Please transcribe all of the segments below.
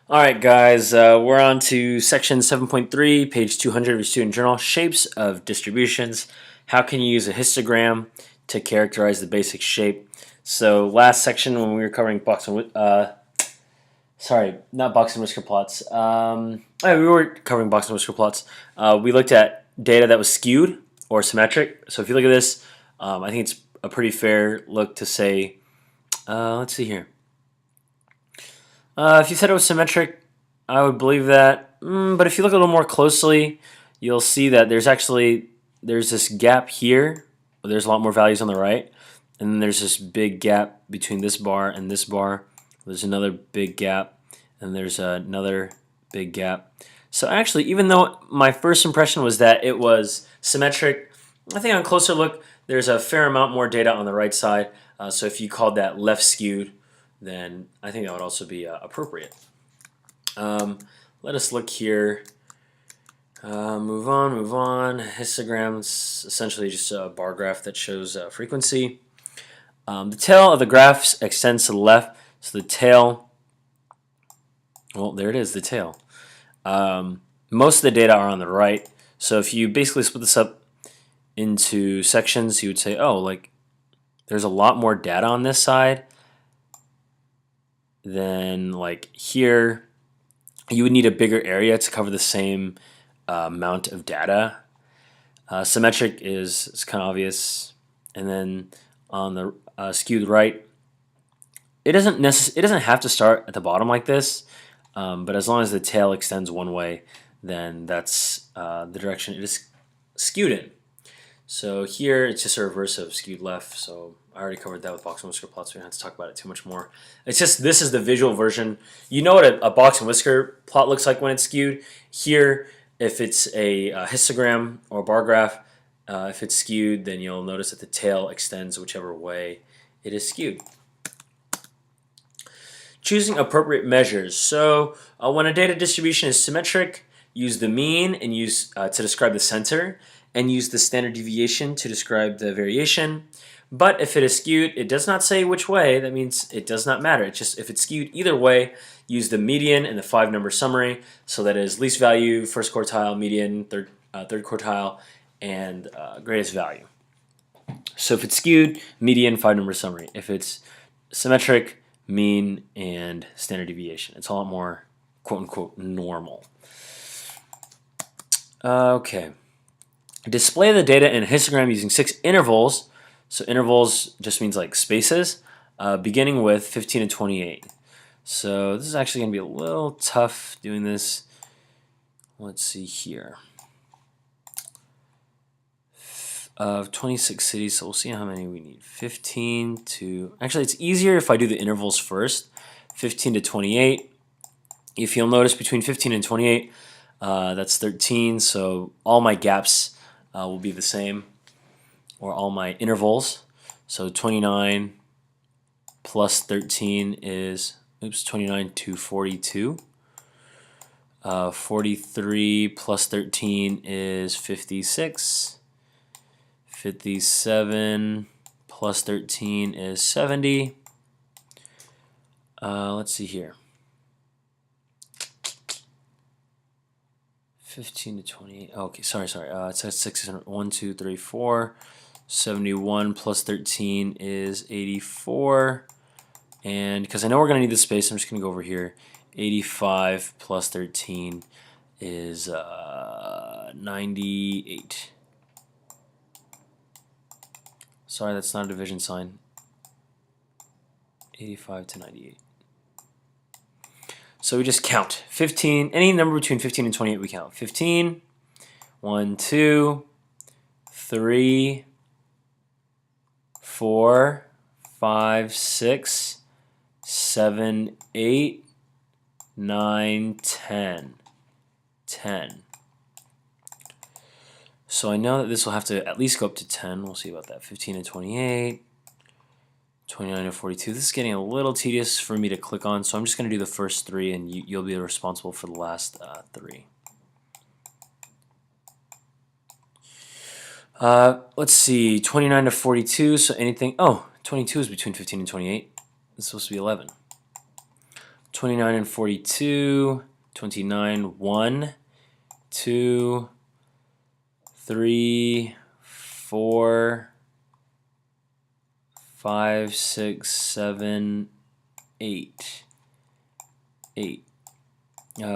Alright guys, we're on to section 7.3, page 200 of your student journal, shapes of distributions. How can you use a histogram to characterize the basic shape? So last section when we were covering box and not box and whisker plots. We were covering box and whisker plots. We looked at data that was skewed or symmetric. So if you look at this, I think it's a pretty fair look to say, let's see here. If you said it was symmetric, I would believe that. But if you look a little more closely, you'll see that there's this gap here. There's a lot more values on the right, and then there's this big gap between this bar and this bar. There's another big gap, and there's another big gap. So actually, even though my first impression was that it was symmetric, I think on closer look, there's a fair amount more data on the right side. So if you called that left skewed, then I think that would also be appropriate. Let us look here. Move on. Histograms, essentially just a bar graph that shows frequency. The tail of the graphs extends to the left, so the tail, well, there it is, the tail. Most of the data are on the right, so if you basically split this up into sections, you would say, oh, like, there's a lot more data on this side than like here. You would need a bigger area to cover the same amount of data. Symmetric is kind of obvious, and then on the skewed right, it doesn't have to start at the bottom like this, but as long as the tail extends one way, then that's the direction it is skewed in. So here it's just a reverse of skewed left. So I already covered that with box and whisker plots. We don't have to talk about it too much more. It's just this is the visual version. You know what a box and whisker plot looks like when it's skewed. Here, if it's a histogram or bar graph, if it's skewed, then you'll notice that the tail extends whichever way it is skewed. Choosing appropriate measures. So when a data distribution is symmetric, use the mean and use to describe the center, and use the standard deviation to describe the variation. But if it is skewed, it does not say which way. That means it does not matter. It's just if it's skewed either way, use the median and the 5-number summary. So that is least value, first quartile, median, third quartile, and greatest value. So if it's skewed, median, 5-number summary. If it's symmetric, mean, and standard deviation. It's a lot more quote-unquote normal. Okay. Display the data in a histogram using 6 intervals. So intervals just means like spaces, beginning with 15 and 28. So this is actually going to be a little tough doing this. Let's see here. 26 cities, so we'll see how many we need. 15 to... Actually, it's easier if I do the intervals first. 15 to 28. If you'll notice, between 15 and 28, that's 13, so all my gaps will be the same, or all my intervals. So 29 plus 13 is, 29 to 42. 43 plus 13 is 56. 57 plus 13 is 70. Let's see here. 15 to 28. Okay, sorry. It says 600. 1, 2, 3, 4. 71 plus 13 is 84. And because I know we're going to need the space, I'm just going to go over here. 85 plus 13 is 98. Sorry, that's not a division sign. 85 to 98. So we just count. 15, any number between 15 and 28 we count. 15, 1, 2, 3, 4, 5, 6, 7, 8, 9, 10. 10. So I know that this will have to at least go up to 10. We'll see about that. 15 and 28. 29 and 42. This is getting a little tedious for me to click on, so I'm just going to do the first 3, and you'll be responsible for the last 3. Let's see, 29 to 42, so anything, 22 is between 15 and 28. It's supposed to be 11. 29 and 42, 29, 1, 2, 3, 4, 5, 6, 7, 8.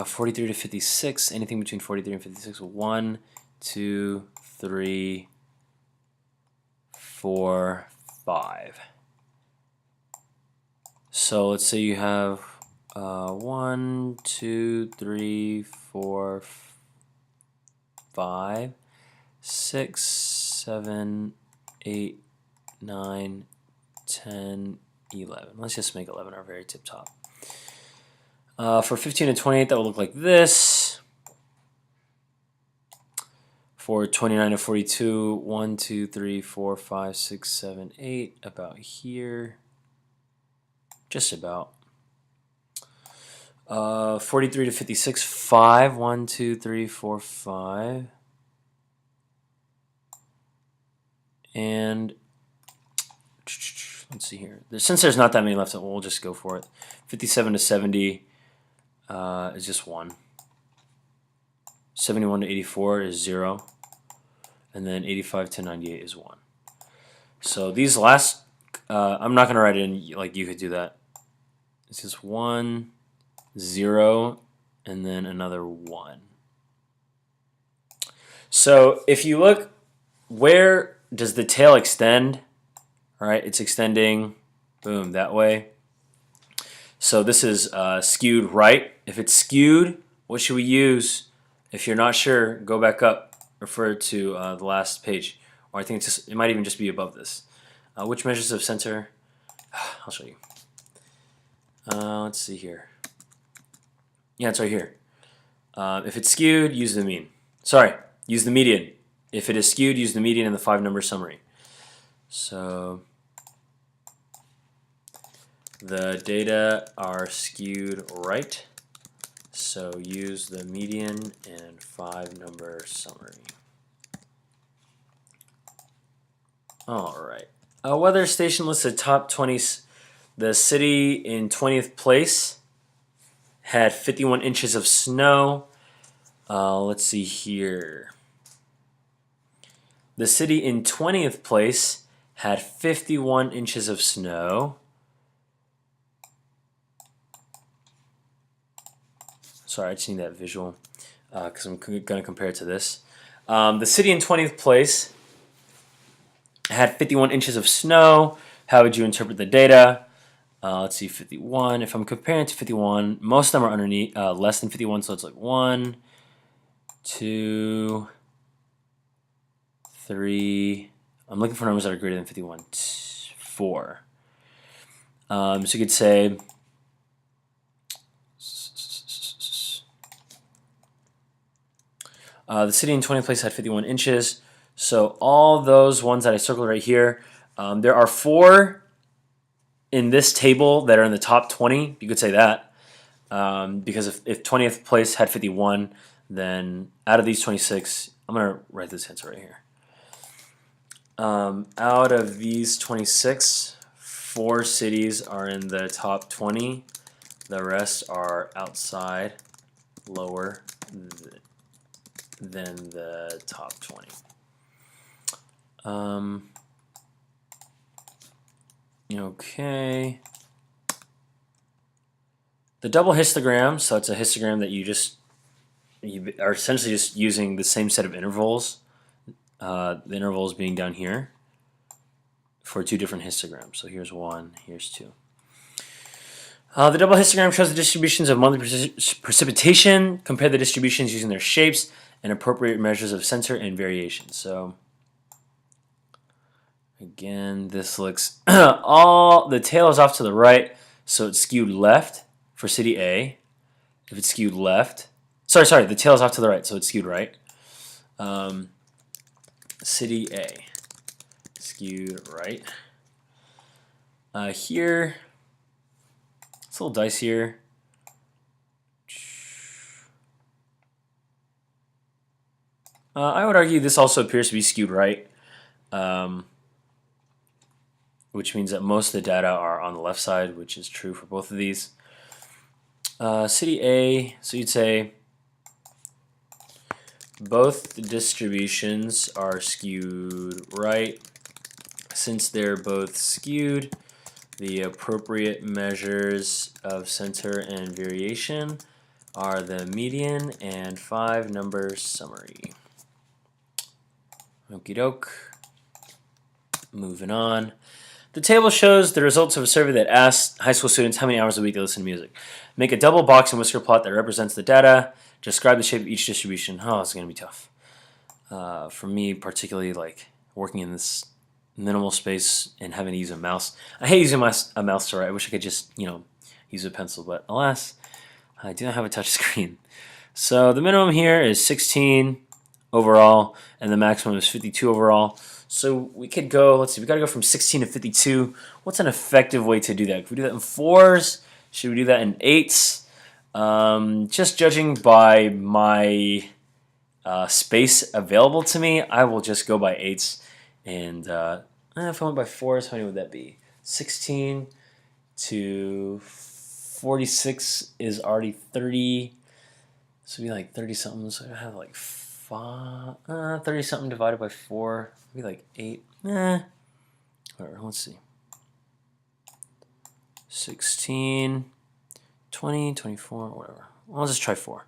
43 to 56, anything between 43 and 56, 1, 2, 3, 4, 5. So let's say you have 1, 2, 3, 4, 5, 6, 7, 8, 9, 10, 11. Let's just make 11 our very tip top. For 15 to 28, that will look like this. For 29 to 42, 1, 2, 3, 4, 5, 6, 7, 8, about here. Just about. 43 to 56, 5, 1, 2, 3, 4, 5. And let's see here. Since there's not that many left, we'll just go for it. 57 to 70 is just 1. 71 to 84 is 0. And then 85 to 98 is 1. So these last, I'm not going to write it in like you could do that. It's just 1, 0, and then another 1. So if you look, where does the tail extend? All right, it's extending, boom, that way. So this is skewed right. If it's skewed, what should we use? If you're not sure, go back up, refer to the last page, or I think it might even just be above this. Which measures of center? I'll show you. Let's see here. Yeah, it's right here. If it's skewed, use the mean. Sorry, use the median. If it is skewed, use the median in the 5-number summary. So the data are skewed right, so use the median and 5-number summary. All right. Weather station lists the top 20. The city in 20th place had 51 inches of snow. Let's see here. The city in 20th place had 51 inches of snow. Sorry, I just need that visual because I'm going to compare it to this. The city in 20th place had 51 inches of snow. How would you interpret the data? Let's see, 51. If I'm comparing it to 51, most of them are underneath, less than 51, so it's like 1, 2, 3. I'm looking for numbers that are greater than 51. 4. So you could say the city in 20th place had 51 inches. So all those ones that I circled right here, there are 4 in this table that are in the top 20. You could say that because if 20th place had 51, then out of these 26, I'm going to write this answer right here. Out of these 26, 4 cities are in the top 20. The rest are outside, lower than the top 20. Okay. The double histogram, so it's a histogram that you are essentially just using the same set of intervals. The intervals being down here for 2 different histograms. So here's 1, here's 2. The double histogram shows the distributions of monthly precipitation. Compare the distributions using their shapes and appropriate measures of center and variation. So again, this looks the tail is off to the right, so it's skewed left for city A. If it's skewed left, sorry, the tail is off to the right, so it's skewed right. City A, skewed right. Here, it's a little dicier. I would argue this also appears to be skewed right, which means that most of the data are on the left side, which is true for both of these. City A, so you'd say both distributions are skewed right. Since they're both skewed, the appropriate measures of center and variation are the median and 5-number summary. Okie doke. Moving on. The table shows the results of a survey that asked high school students how many hours a week they listen to music. Make a double box and whisker plot that represents the data. Describe the shape of each distribution. Oh, it's going to be tough. For me, particularly, like working in this minimal space and having to use a mouse. I hate using a mouse to write. I wish I could just, use a pencil, but alas, I do not have a touch screen. So the minimum here is 16 overall, and the maximum is 52 overall. So we could go, let's see, we got to go from 16 to 52. What's an effective way to do that? Could we do that in 4s? Should we do that in 8s? Just judging by my space available to me, I will just go by 8s. And if I went by 4s, how many would that be? 16 to 46 is already 30. So it'd be like 30 something. So I have like 30 something divided by 4. It'd be like 8. Whatever, let's see. 16, 20, 24, whatever. I'll just try 4.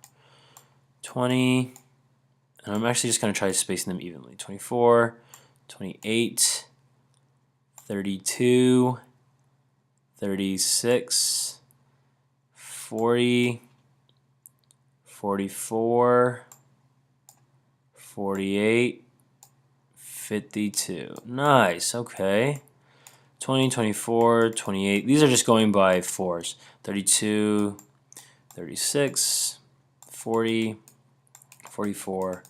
20, and I'm actually just going to try spacing them evenly. 24, 28, 32, 36, 40, 44, 48, 52. Nice, okay. 20, 24, 28. These are just going by 4s. 32, 36, 40, 44,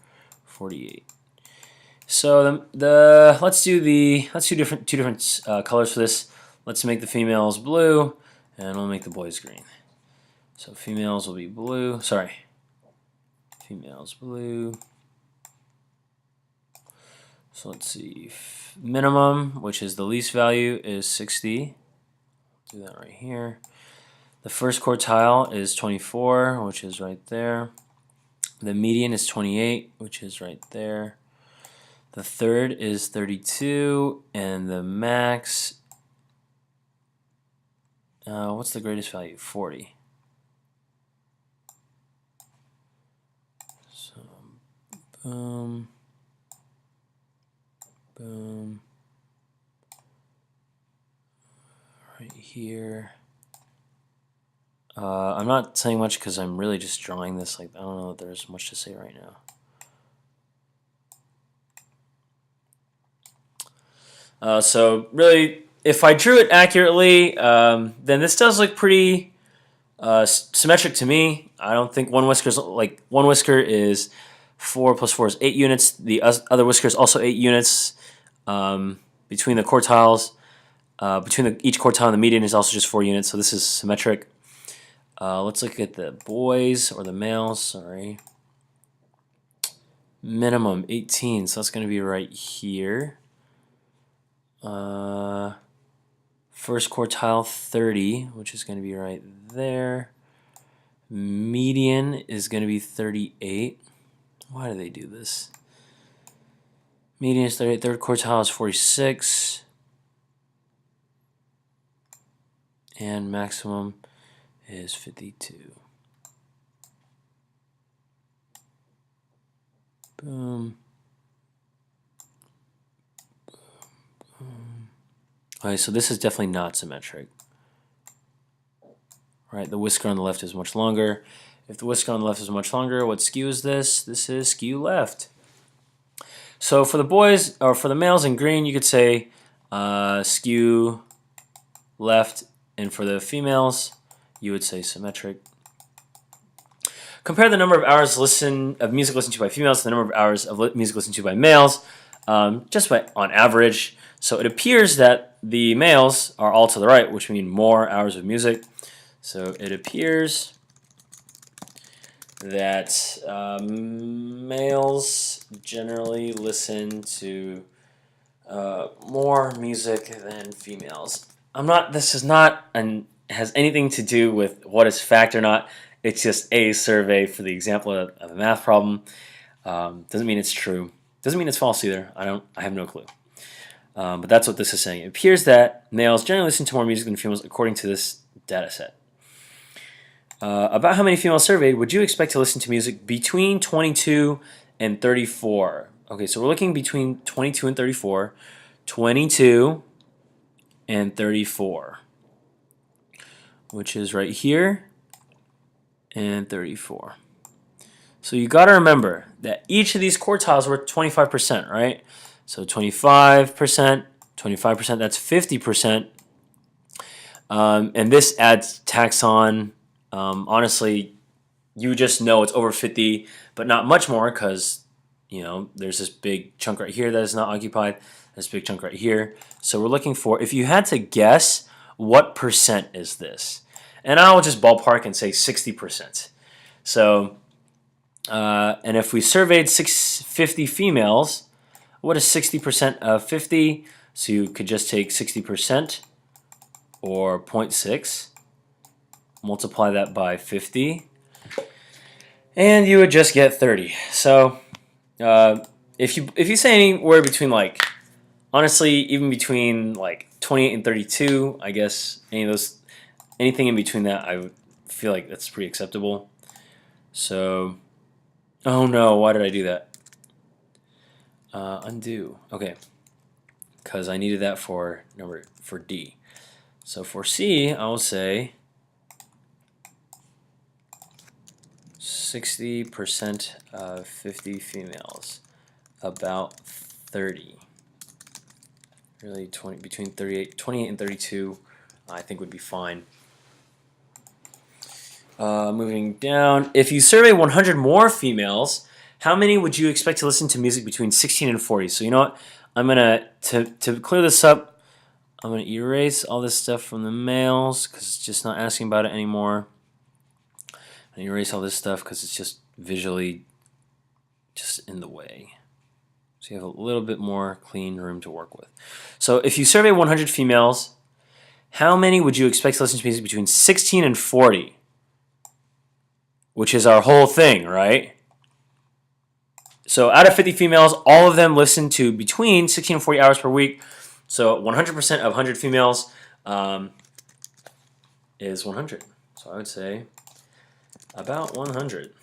48. So let's do two different colors for this. Let's make the females blue, and we'll make the boys green. So females will be blue. Sorry, females blue. So let's see. Minimum, which is the least value, is 60. Do that right here. The first quartile is 24, which is right there. The median is 28, which is right there. The third is 32, and the max, what's the greatest value? 40. So, boom, boom, right here. I'm not saying much because I'm really just drawing this. Like, I don't know if there's much to say right now. So really, if I drew it accurately, then this does look pretty symmetric to me. I don't think one whisker is 4 plus 4 is 8 units. The other whisker is also 8 units. Between the quartiles, each quartile and the median is also just 4 units. So this is symmetric. Let's look at the boys, or the males, sorry. Minimum 18, so that's going to be right here. First quartile 30, which is going to be right there. Median is going to be 38. Why do they do this? Median is 38, third quartile is 46. And maximum is 52. Boom. Boom. Okay, so this is definitely not symmetric. Right, the whisker on the left is much longer. If the whisker on the left is much longer, what skew is this? This is skew left. So for the boys, or for the males in green, you could say skew left, and for the females, you would say symmetric. Compare the number of hours of music listened to by females to the number of hours of music listened to by males, just on average. So it appears that the males are all to the right, which means more hours of music. So it appears that males generally listen to more music than females. This is not an has anything to do with what is fact or not. It's just a survey for the example of a math problem. Doesn't mean it's true. Doesn't mean it's false either. I have no clue. But that's what this is saying. It appears that males generally listen to more music than females according to this data set. About how many females surveyed would you expect to listen to music between 22 and 34? Okay, so we're looking between 22 and 34. 22 and 34, which is right here, and 34. So you got to remember that each of these quartiles were 25%, right? So 25%, 25%, that's 50%. And this adds tax on. Honestly, you just know it's over 50, but not much more because, you know, there's this big chunk right here that is not occupied. This big chunk right here. So we're looking for, if you had to guess, what percent is this? And I'll just ballpark and say 60%. So, and if we surveyed 50 females, what is 60% of 50? So you could just take 60% or 0.6, multiply that by 50, and you would just get 30. So if you say anywhere between, like, honestly, even between like 28 and 32, I guess anything in between that, I would feel like that's pretty acceptable. So, oh no, why did I do that? Undo. Okay, because I needed that for D. So for C, I will say 60% of 50 females, about 30. Really, between 28 and 32, I think would be fine. Moving down, if you survey 100 more females, how many would you expect to listen to music between 16 and 40? So you know what? I'm gonna to clear this up. I'm gonna erase all this stuff from the males because it's just not asking about it anymore. And erase all this stuff because it's just visually just in the way. So you have a little bit more clean room to work with. So if you survey 100 females, how many would you expect to listen to music between 16 and 40? Which is our whole thing, right? So out of 50 females, all of them listen to between 16 and 40 hours per week. So 100% of 100 females is 100. So I would say about 100.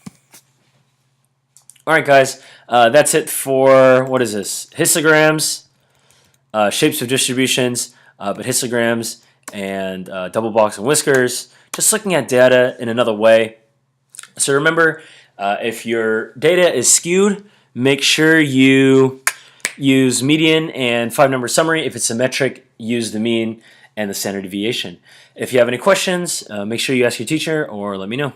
All right, guys, that's it for, what is this? Histograms, shapes of distributions, but histograms and double box and whiskers. Just looking at data in another way. So remember, if your data is skewed, make sure you use median and 5-number summary. If it's symmetric, use the mean and the standard deviation. If you have any questions, make sure you ask your teacher or let me know.